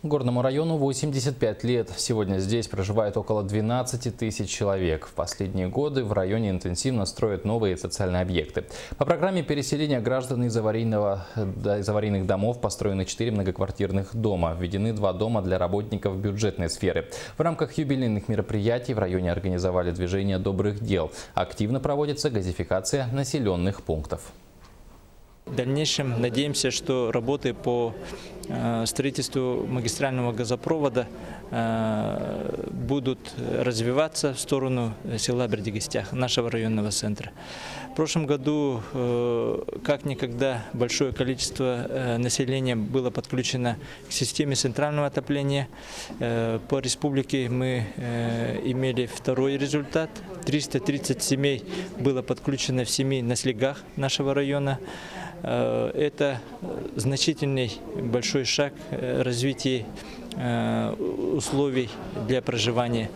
Горному району 85 лет. Сегодня здесь проживает около 12 тысяч человек. В последние годы в районе интенсивно строят новые социальные объекты. По программе переселения граждан из аварийных домов построены 4 многоквартирных дома. Введены 2 дома для работников бюджетной сферы. В рамках юбилейных мероприятий в районе организовали движение добрых дел. Активно проводится газификация населенных пунктов. В дальнейшем надеемся, что работы по строительству магистрального газопровода будут развиваться в сторону села Бердигистях, нашего районного центра. В прошлом году как никогда большое количество населения было подключено к системе центрального отопления. По республике мы имели второй результат. 330 семей было подключено в 7 наследях нашего района. Это значительный большой шаг развития условий для проживания